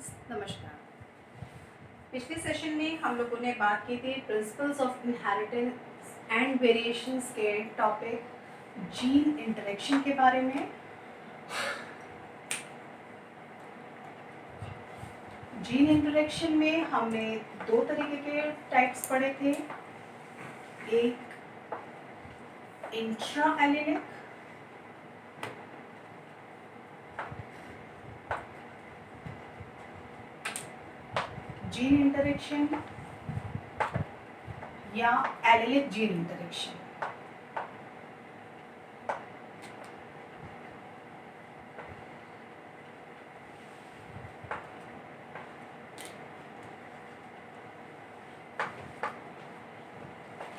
Students, नमस्कार। पिछले session में हम लोगों ने बात की थी principles of inheritance and variations के टॉपिक जीन इंटरेक्शन के बारे में। जीन इंटरेक्शन में हमने दो तरीके के टाइप्स पढ़े थे, एक इंट्रा एलिलिक जीन इंटरेक्शन या एलिलिक जीन इंटरेक्शन।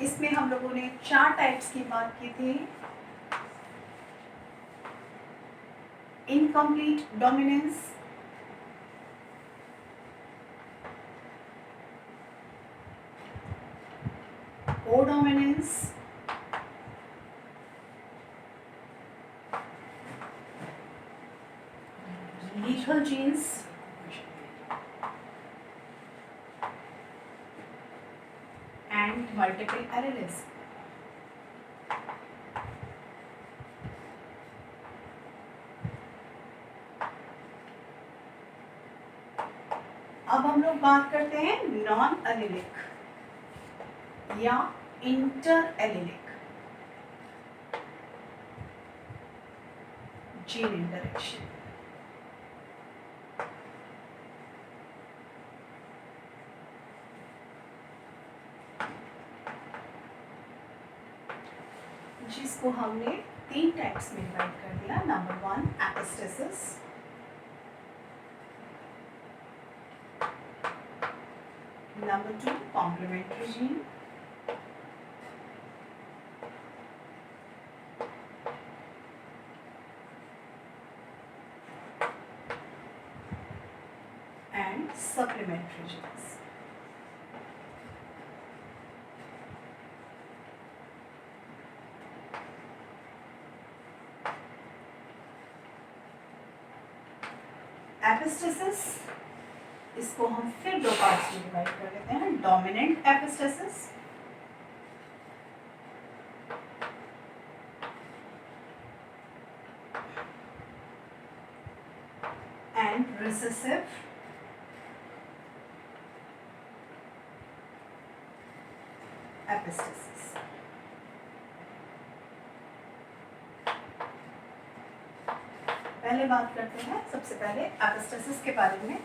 इसमें हम लोगों ने 4 टाइप्स की बात की थी। Incomplete dominance, codominance, lethal genes, and multiple alleles। अब हम लोग बात करते हैं नॉन एलिलिक या इंटर एलिलिक जीन इंटरेक्शन। जिसको हमने 3 टाइप्स में डिवाइड कर दिया। Number 1 epistasis, number 2 complementary gene, and supplementary genes. Epistasis, इसको हम फिर 2 पार्ट्स में डिवाइड कर देते हैं। Dominant epistasis and recessive epistasis. पहले बात करते हैं सबसे पहले एपिस्टेसिस के बारे में।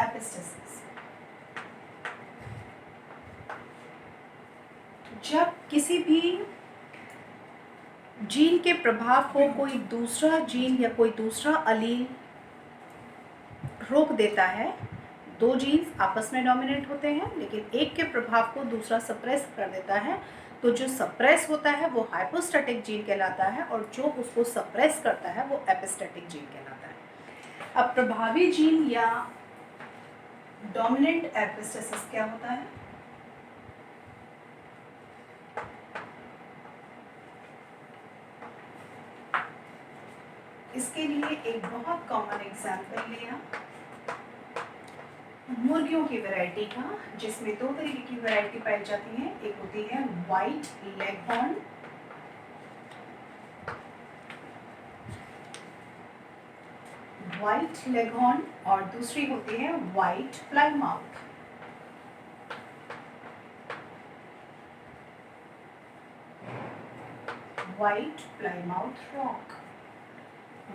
एपिस्टेसिस, जब किसी भी जीन के प्रभाव को कोई दूसरा जीन या कोई दूसरा अलील रोक देता है, 2 जीन्स आपस में डोमिनेट होते हैं लेकिन एक के प्रभाव को दूसरा सप्रेस कर देता है, तो जो सप्रेस होता है वो हाइपोस्टैटिक जीन कहलाता है और जो उसको सप्रेस करता है वो एपिस्टैटिक जीन कहलाता है। अब प्रभावी जीन या डोमिनेंट एपिस्टेसिस क्या होता है? इसके लिए एक बहुत कॉमन एग्जाम्पल लिया मुर्गियों की वैरायटी का, जिसमें 2 तरीके की वैरायटी पाई जाती है। एक होती है व्हाइट लेगहॉर्न और दूसरी होती है white Plymouth. White Plymouth rock.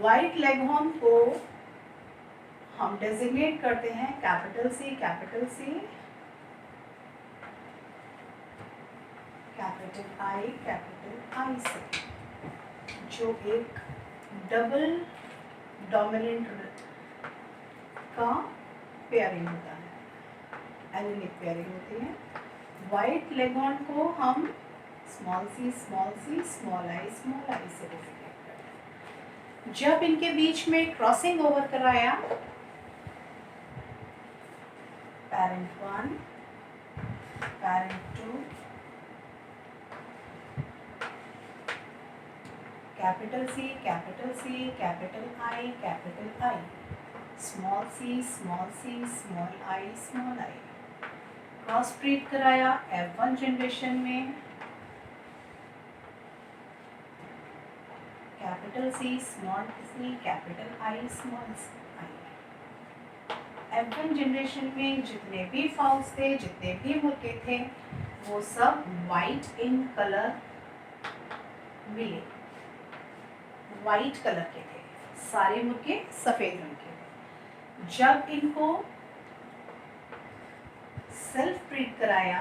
White leghorn को हम डेजिग्नेट करते हैं कैपिटल C, कैपिटल I से, जो एक डबल डोमिनेंट का पेयरिंग होता है, एलिलिक पेयरिंग होती है। व्हाइट लेगहॉर्न को हम स्मॉल सी स्मॉल आई से डिफरेंशिएट करते हैं। जब इनके बीच में क्रॉसिंग ओवर कराया, parent 1 parent 2, capital C capital I small C small I, cross breed कराया F1 जनरेशन में, capital C capital I small I. F1 generation में जितने भी फाउल्स थे, जितने भी मुर्गे थे, वो सब वाइट इन कलर मिले, वाइट कलर के थे, सारे मुर्गे सफेद रंग के थे। जब इनको सेल्फ ब्रीड कराया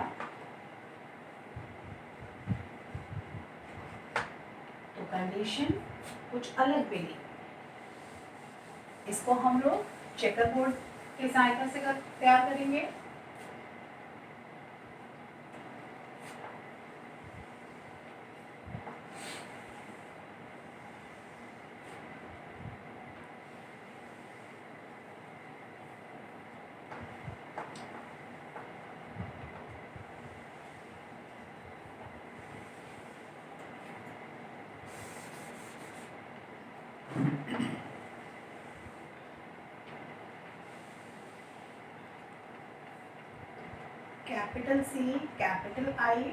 तो कंडीशन कुछ अलग मिली। इसको हम लोग चेकर बोर्ड की सहायता से तैयार करेंगे। Capital C capital I,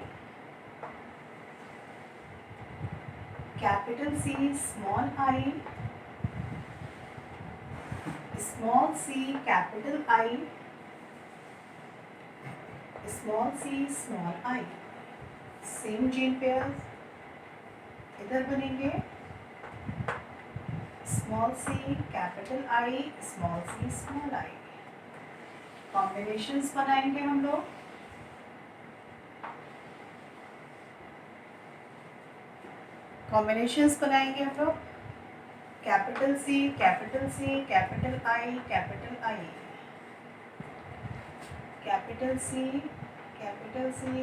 capital C small I, small C capital I, small C small I. Same gene pair इधर बनेंगे, small C capital I small C small I. Combinations बनाएंगे हम लोग। कॉम्बिनेशंस बनाएंगे हम लोग, capital C capital I capital I, capital C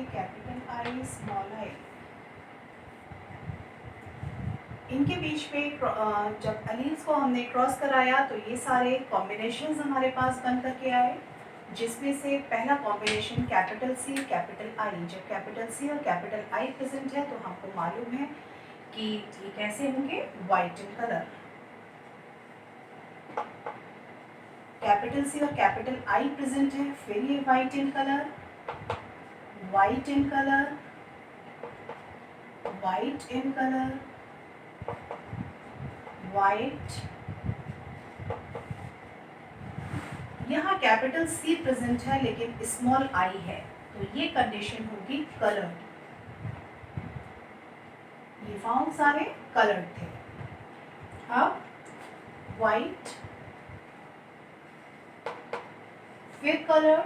capital I small I. इनके बीच में जब अलील्स को हमने क्रॉस कराया तो ये सारे कॉम्बिनेशंस हमारे पास बन करके आए, जिसमें से पहला combination capital C capital I. जब कैपिटल सी और कैपिटल आई प्रेजेंट है तो हमको मालूम है कि ये कैसे होंगे, white in colour. Capital C और कैपिटल आई प्रेजेंट है, फिर ये white in colour, white in colour, white in colour, white. यहाँ कैपिटल सी प्रेजेंट है लेकिन स्मॉल आई है, तो ये कंडीशन होगी कलर। ये फाउंड सारे कलर्ड थे। अब वाइट, फिर कलर,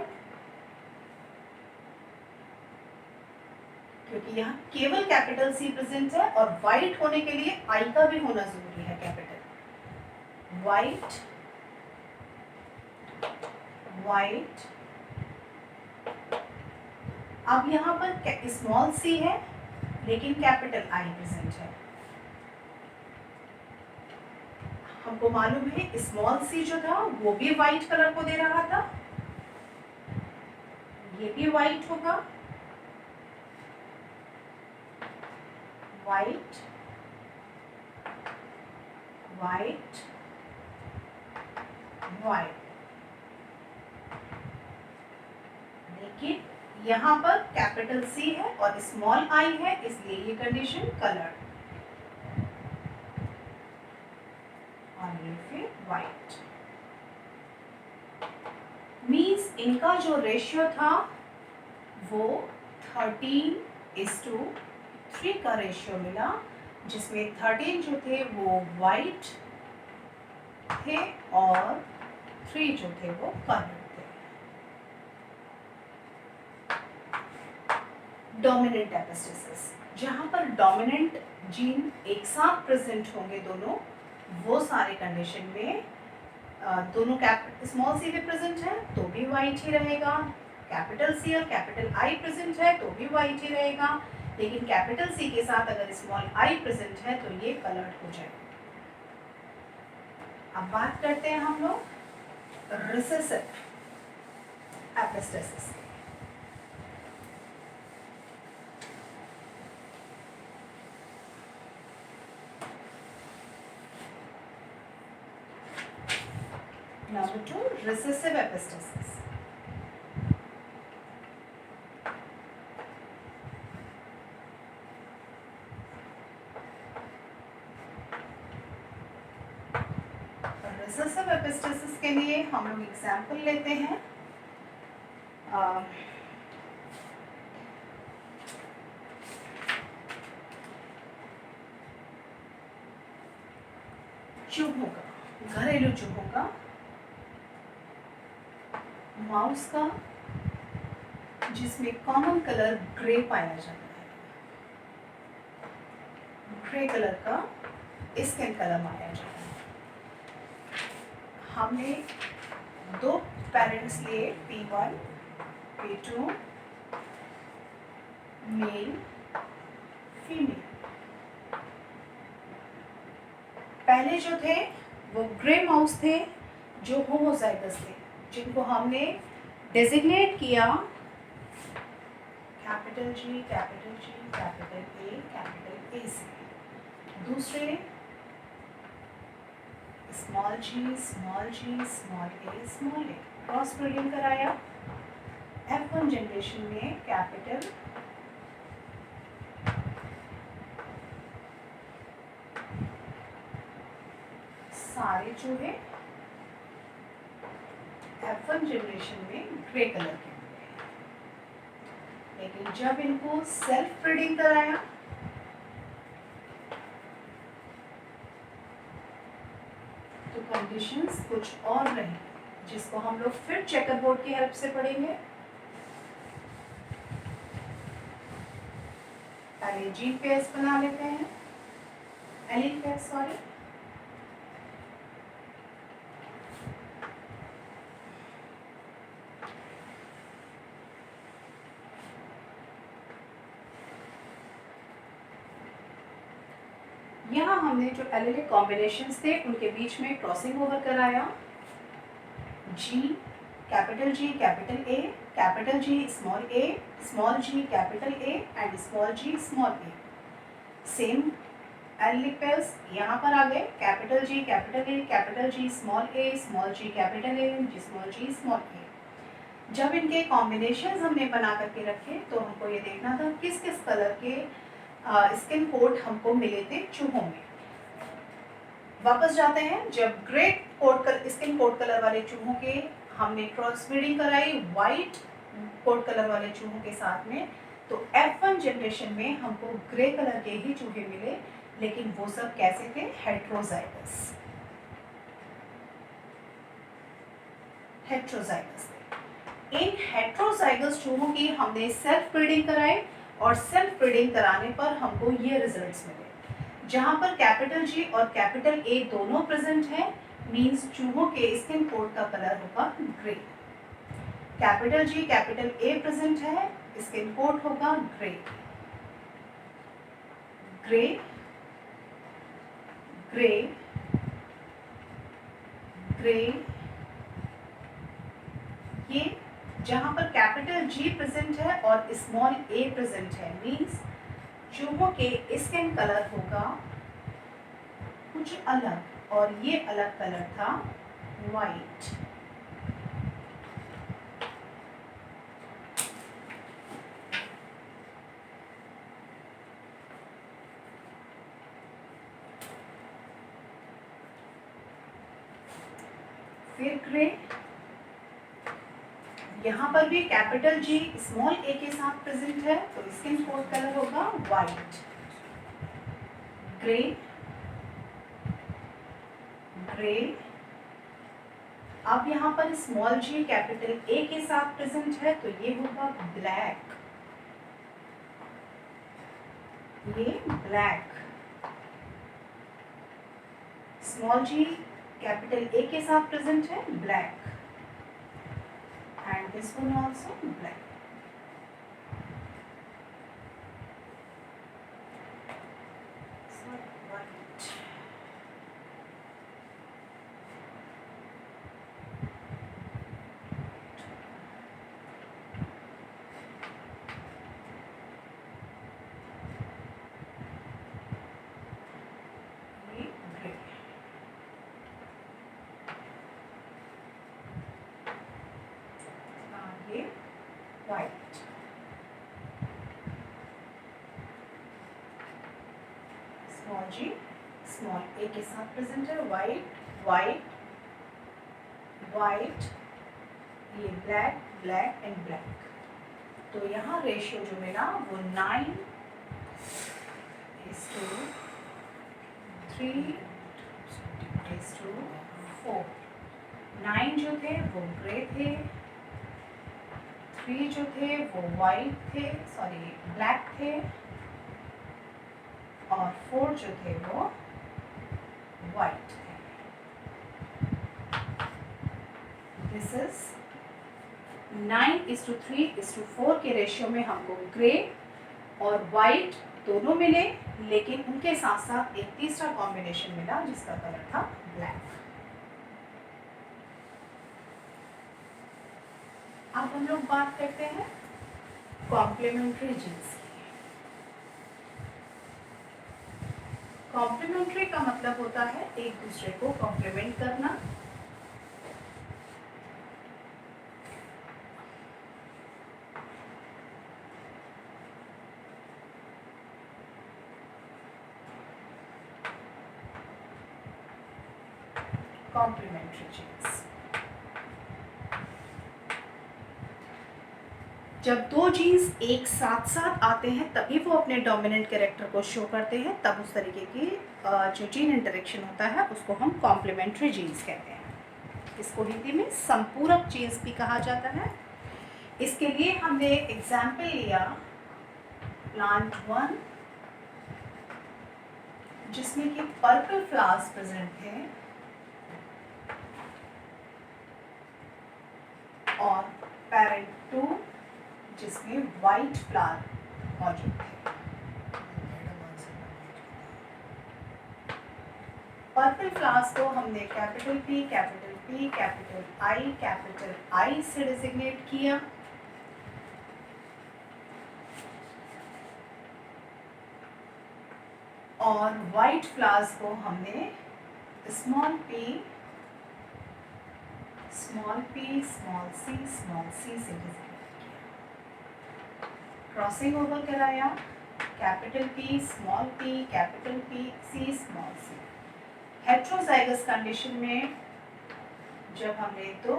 क्योंकि यहाँ केवल कैपिटल सी प्रेजेंट है और वाइट होने के लिए आई का भी होना जरूरी है, कैपिटल। White, white. अब यहाँ पर स्मॉल सी है लेकिन कैपिटल आई प्रेजेंट है। हमको मालूम है स्मॉल सी जो था वो भी वाइट कलर को दे रहा था, ये भी वाइट होगा, वाइट, वाइट, वाइट। लेकिन यहाँ पर कैपिटल सी है और स्मॉल आई है, इसलिए ये कंडीशन कलर, और ये फिर वाइट। मीन्स इनका जो रेशियो था वो 13:3 का रेशियो मिला, जिसमें 13 जो थे वो वाइट थे और 3 जो थे वो कलर थे। डोमिनेंट एपिस्टेसिस, जहाँ पर डोमिनेंट जीन एक साथ प्रेजेंट होंगे दोनों, वो सारे कंडीशन में दोनों स्मॉल सी भी प्रेजेंट है तो भी वाइट ही रहेगा, कैपिटल सी और कैपिटल आई प्रेजेंट है तो भी वाइट ही रहेगा, लेकिन कैपिटल सी के साथ अगर स्मॉल आई प्रेजेंट है तो ये कलर्ड हो जाएगा। अब बात करते हैं हम लोग recessive epistasis. Number 2, recessive epistasis. Recessive epistasis के लिए हम लोग एग्जाम्पल लेते हैं। चूहों का, घरेलू चूहों का, माउस का, जिसमें कॉमन कलर ग्रे पाया जाता है, ग्रे कलर का स्किन कलर पाया जाता है। हमने 2 पेरेंट्स लिए, P1, P2, मेल, फीमेल। पहले जो थे वो ग्रे माउस थे जो होमोजाइगस थे, जिनको हमने डेजिग्नेट किया capital G, capital G, capital A से। दूसरे small g, small g, small a, cross breeding कराया। F1 जनरेशन में कैपिटल सारे चूहे F1 जनरेशन में ग्रे कलर के मिले, लेकिन जब इनको सेल्फ ब्रीडिंग कराया तो कंडीशंस कुछ और रही, जिसको हम लोग फिर चेकर बोर्ड की हेल्प से पढ़ेंगे। पहले जीन पेयर्स बना लेते हैं, एलील पेयर्स सॉरी। यहाँ हमने जो एलिलिक कॉम्बिनेशंस थे उनके बीच में क्रॉसिंग ओवर कराया। G, capital G, capital A, capital G, small g, capital A and small g, small a। Same allylic pairs यहाँ पर आ गए, capital G, capital A, capital G, small g, capital A, small g, small a। जब इनके combinations हमने बना करके रखे तो हमको ये देखना था किस किस कलर के स्किन कोड हमको मिले थे चूहों में। वापस जाते हैं, जब ग्रे स्किन कोड कलर वाले चूहों के हमने क्रॉस ब्रीडिंग कराई वाइट कोड कलर वाले चूहों के साथ में, तो F1 जनरेशन में हमको ग्रे कलर के ही चूहे मिले, लेकिन वो सब कैसे थे? हेट्रोजाइगस थे। इन हेट्रोजाइगस चूहों की हमने सेल्फ ब्रीडिंग कराई और सेल्फ ब्रीडिंग कराने पर हमको ये रिजल्ट्स मिले, जहां पर कैपिटल G और कैपिटल A दोनों प्रेजेंट है, मींस चूहों के स्किन कोड का कलर होगा grey. Capital G capital A present है, स्किन कोड होगा ग्रे। ग्रे ग्रे ग्रे, ये जहां पर कैपिटल G प्रेजेंट है और स्मॉल a प्रेजेंट है, मींस चूहों के स्किन कलर होगा कुछ अलग, और ये अलग कलर था वाइट। फिर ग्रे, यहाँ पर भी कैपिटल G स्मॉल a के साथ प्रेजेंट है, तो स्किन कोड कलर होगा वाइट। ग्रे ग्रे, अब यहाँ पर स्मॉल g कैपिटल A के साथ प्रेजेंट है, तो ये होगा ब्लैक। ये black, small g capital A के साथ प्रेजेंट है, black, and this one also black. Small G small A के साथ प्रेजेंट है, वाइट वाइट वाइट, ये ब्लैक ब्लैक एंड ब्लैक। तो यहाँ रेशियो जो मिला वो 9:3:4। 9 जो थे वो ग्रे थे, 3 जो थे वो वाइट थे, सॉरी ब्लैक थे, और 4 जो थे वो वाइट थे। दिस इज 9:3:4 के रेशियो में हमको ग्रे और वाइट दोनों मिले, लेकिन उनके साथ साथ एक तीसरा कॉम्बिनेशन मिला जिसका कलर था ब्लैक। अब हम लोग बात करते हैं कॉम्प्लीमेंट्री जीन्स की। कॉम्प्लीमेंट्री का मतलब होता है एक दूसरे को कॉम्प्लीमेंट करना। कॉम्प्लीमेंट्री जीन्स, जब दो जीन्स एक साथ साथ आते हैं तभी वो अपने डोमिनेंट कैरेक्टर को शो करते हैं, तब उस तरीके की जो जीन इंटरेक्शन होता है उसको हम कॉम्प्लीमेंट्री जीन्स कहते हैं। इसको हिंदी में संपूरक जीन्स भी कहा जाता है। इसके लिए हमने एग्जाम्पल लिया प्लांट 1, जिसमें कि पर्पल फ्लावर्स प्रेजेंट थे और पैरेंट 2 जिसमें वाइट फ्लावर मौजूद थे। पर्पल फ्लावर्स को हमने कैपिटल P कैपिटल I से डिजिग्नेट किया, और वाइट फ्लावर्स को हमने स्मॉल p स्मॉल c से डिजिग्नेट किया। क्रॉसिंग ओवर कराया, capital P capital P small c। Heterozygous condition में जब हमने दो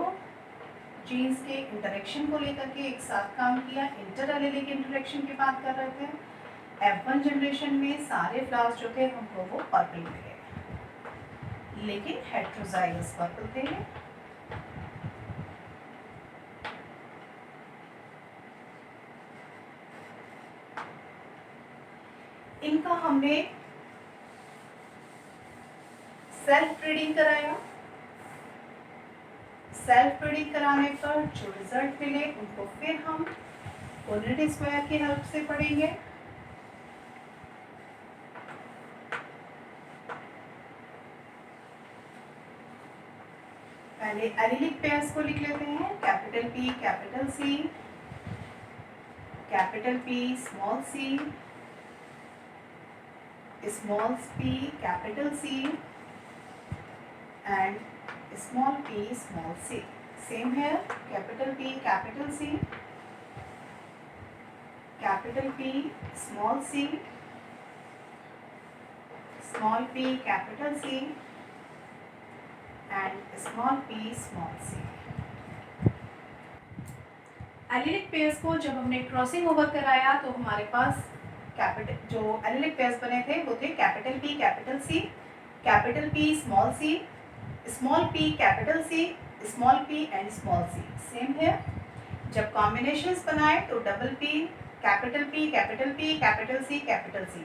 जीन्स के इंटरेक्शन को लेकर के एक साथ काम किया, इंटर एलिलिक इंटरेक्शन की बात कर रहे थे, F1 जनरेशन में सारे फ्लावर्स जो थे हमको वो पर्पल मिले, लेकिन हेट्रोजाइगस पर्पल थे। इनका हमने सेल्फ ब्रीडिंग कराया। सेल्फ ब्रीडिंग कराने पर जो रिजल्ट मिले उनको फिर हम पोलरिटी स्क्वायर की हेल्प से पढ़ेंगे। पहले एलिलिक पेयर्स को लिख लेते हैं, capital P capital C capital P small c small p capital C and small p small c. Same here, capital P capital C capital P small c small p capital C and small p small c. Allylic pairs को जब हमने crossing over कराया तो हमारे पास capital जो allylic pairs बने थे वो थे capital P capital C capital P small c small p capital C small p and small c। Same है, जब कॉम्बिनेशंस बनाए तो double P capital C capital C।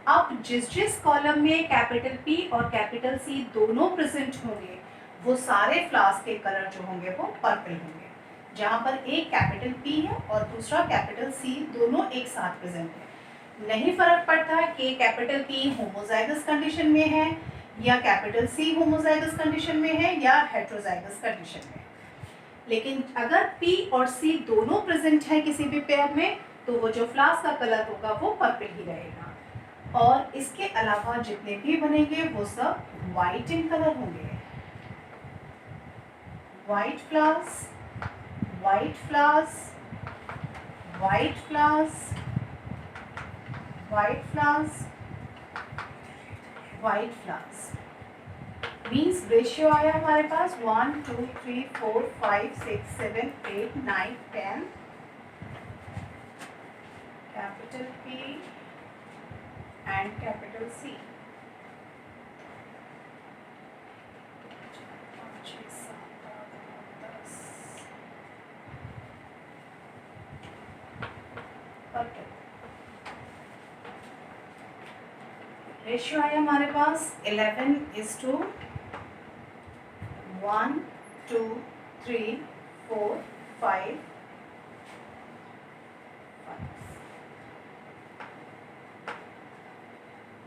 अब जिस कॉलम में कैपिटल P और कैपिटल C दोनों प्रेजेंट होंगे वो सारे फ्लावर्स के कलर जो होंगे वो पर्पल होंगे। जहाँ पर एक कैपिटल P है और दूसरा कैपिटल C दोनों एक साथ प्रेजेंट है, नहीं फर्क पड़ता कि कैपिटल P होमोजाइगस कंडीशन में है या कैपिटल C होमोजाइगस कंडीशन में है या हेट्रोजाइगस कंडीशन में। लेकिन अगर P और C दोनों प्रेजेंट है किसी भी पेयर में तो वो जो फ्लावर्स का कलर होगा वो पर्पल ही रहेगा, और इसके अलावा जितने भी बनेंगे वो सब वाइट इन कलर होंगे। White flowers white flowers white flowers white flowers white flowers. Means ratio आया हमारे पास 1 2 3 4 5 6 7 8 9 10, capital P and capital C। 5 6 7 8 9 10 perfect. Ratio आया हमारे पास 11:1 2 3 4 5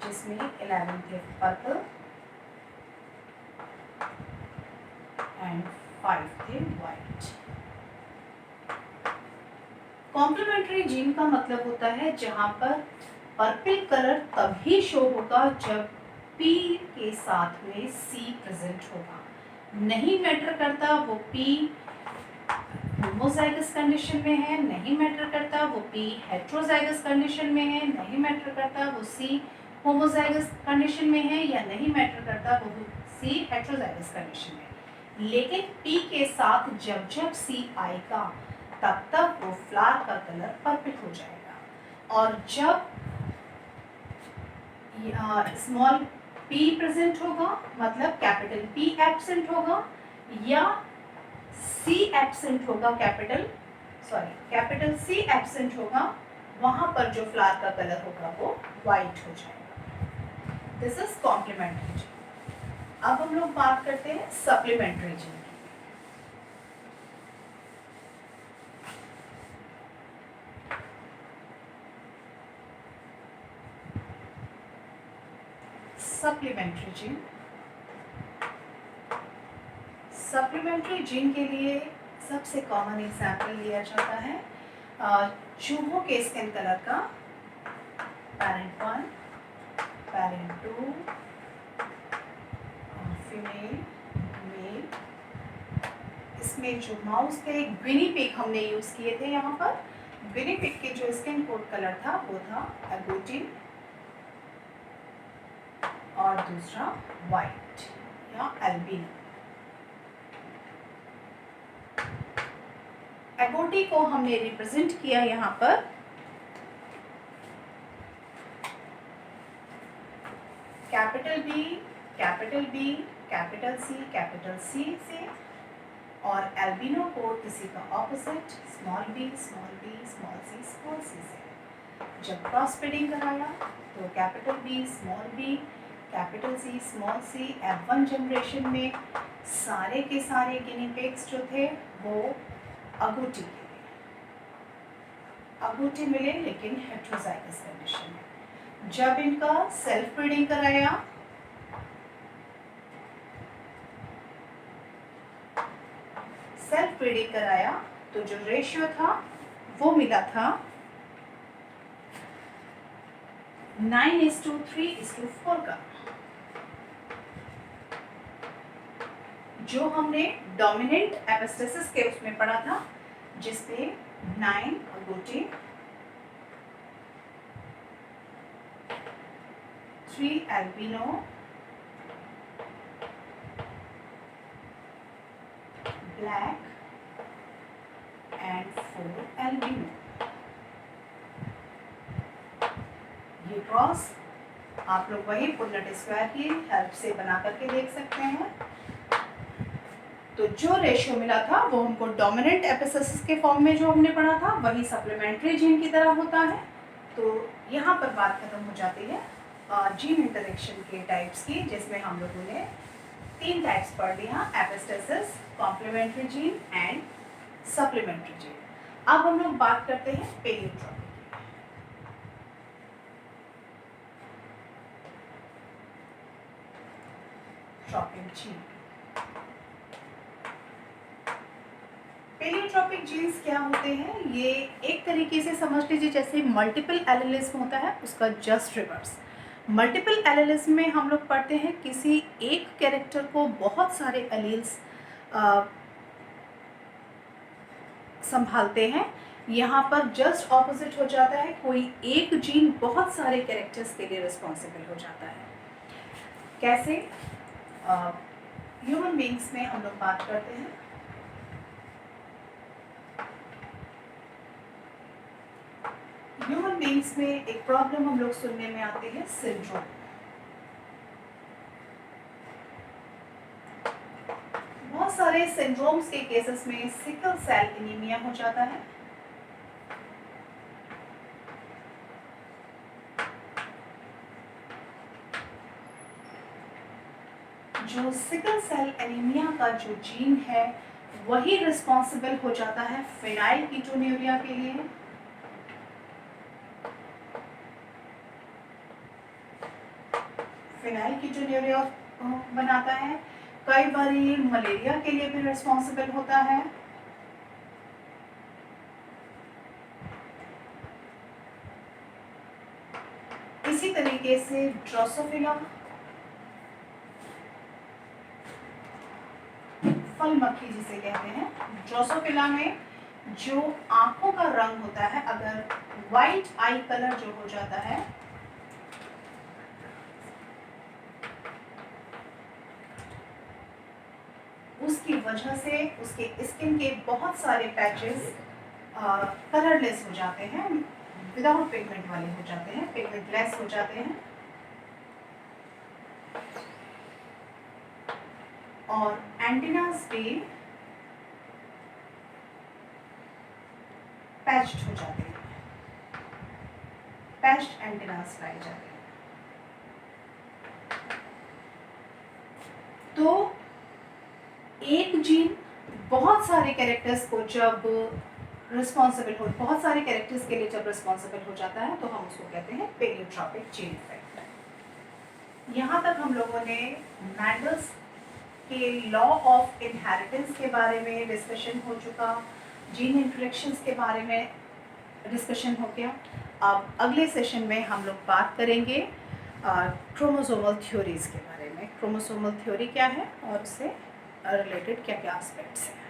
जिसमें 11 थे पर्पल एंड 5 थे वाइट। कॉम्प्लीमेंट्री जीन का मतलब होता है जहां पर पर्पल कलर तभी शो होगा जब P के साथ में C प्रेजेंट होगा। नहीं मैटर करता वो P होमोजाइगस कंडीशन में है, नहीं मैटर करता वो P हेट्रोजाइगस कंडीशन में है, नहीं मैटर करता वो C होमोजाइगस कंडीशन में है, या नहीं मैटर करता वो C हेट्रोजाइगस कंडीशन में है। लेकिन P के साथ जब जब C आएगा तब तक वो फ्लावर का कलर पर्पल हो जाएगा। और जब स्मॉल p प्रेजेंट होगा मतलब कैपिटल P एब्सेंट होगा या C एब्सेंट होगा, कैपिटल C एब्सेंट होगा, वहां पर जो फ्लावर का कलर होगा वो वाइट हो जाएगा। This is complementary gene. अब हम लोग बात करते हैं सप्लीमेंट्री जीन की। सप्लीमेंट्री जीन, सप्लीमेंट्री जीन के लिए सबसे कॉमन एग्जाम्पल लिया जाता है चूहों के स्किन कलर का, पैरेंट 1, पैरेंट 2, फीमेल, मेल। इसमें जो माउस थे, गिनी पिग हमने यूज किए थे यहाँ पर। गिनी पिग के जो स्किन कोड कलर था वो था एगोटिन और दूसरा वाइट या एल्बिनो। एगोटी को हमने रिप्रेजेंट किया यहाँ पर capital B, capital B, capital C से, और एल्बिनो को किसी का opposite small b, small c से। जब क्रॉस ब्रीडिंग कराया तो capital B, small b, capital C, small c, F1 generation में सारे के सारे गिनी पिग्स जो थे वो अगूटी मिले, लेकिन हेट्रोजाइगस कंडीशन में। जब इनका सेल्फ ब्रीडिंग कराया तो जो रेशियो था वो मिला था 9:3:4 का। जो हमने डोमिनेंट एपिस्टेसिस के उसमें पढ़ा था जिसपे 9 अगोटी, 3 एल्बिनो, ब्लैक एंड 4 एल्बिनो। ये क्रॉस आप लोग वही पुन्नट स्क्वायर की हेल्प से बना करके देख सकते हैं। तो जो रेशियो मिला था वो हमको डोमिनेंट एपिस्टेसिस के फॉर्म में जो हमने पढ़ा था वही सप्लीमेंट्री जीन की तरह होता है। तो यहाँ पर बात खत्म हो जाती है जीन इंटरेक्शन के टाइप्स की, जिसमें हम लोगों ने 3 टाइप्स पढ़ लिया, epistasis, complementary gene and supplementary gene. अब हम लोग बात करते हैं पेलियोट्रॉपिक। जीन, पेलियोट्रॉपिक जीन्स क्या होते हैं? ये एक तरीके से समझ लीजिए जैसे मल्टीपल एलिलिज्म होता है उसका जस्ट रिवर्स। मल्टीपल एलिलिज्म में हम लोग पढ़ते हैं किसी एक कैरेक्टर को बहुत सारे एलील्स संभालते हैं। यहाँ पर जस्ट ऑपोजिट हो जाता है, कोई एक जीन बहुत सारे कैरेक्टर्स के लिए रिस्पॉन्सिबल हो जाता है। कैसे ह्यूमन बीइंग्स में हम लोग बात करते हैं। ह्यूमन बीइंग्स में एक प्रॉब्लम हम लोग सुनने में आती है, सिंड्रोम। बहुत सारे सिंड्रोम्स के केसेस में सिकल सेल एनीमिया हो जाता है। जो सिकल सेल एनीमिया का जो जीन है वही रिस्पॉन्सिबल हो जाता है फेनाइलकीटोन्यूरिया के लिए। फेनाइलकीटोन्यूरिया बनाता है। कई बार ये मलेरिया के लिए भी रिस्पॉन्सिबल होता है। इसी तरीके से ड्रोसोफिला, फल मक्खी जिसे कहते हैं, ड्रोसोफिला में जो आंखों का रंग होता है, अगर वाइट आई कलर जो हो जाता है, उसकी वजह से उसके स्किन के बहुत सारे पैचेस कलरलेस हो जाते हैं, विदाउट पिगमेंट वाले हो जाते हैं, पिगमेंटलेस हो जाते हैं। और एंटीनास पे पैच्ड हो जाते हैं, पैच्ड एंटीनास पाए जाते हैं। तो एक जीन बहुत सारे कैरेक्टर्स को जब रिस्पॉन्सिबल हो, बहुत सारे कैरेक्टर्स के लिए जब रिस्पॉन्सिबल हो जाता है तो हम उसको कहते हैं पेलियोट्रॉपिक जीन इफेक्ट। यहाँ तक हम लोगों ने मैंडल्स के लॉ ऑफ इनहेरिटेंस के बारे में डिस्कशन हो चुका, जीन इंटरेक्शंस के बारे में डिस्कशन हो गया। अब अगले सेशन में हम लोग बात करेंगे क्रोमोसोमल थ्योरीज के बारे में। क्रोमोसोमल थ्योरी क्या है और उससे रिलेटेड क्या क्या एस्पेक्ट्स हैं।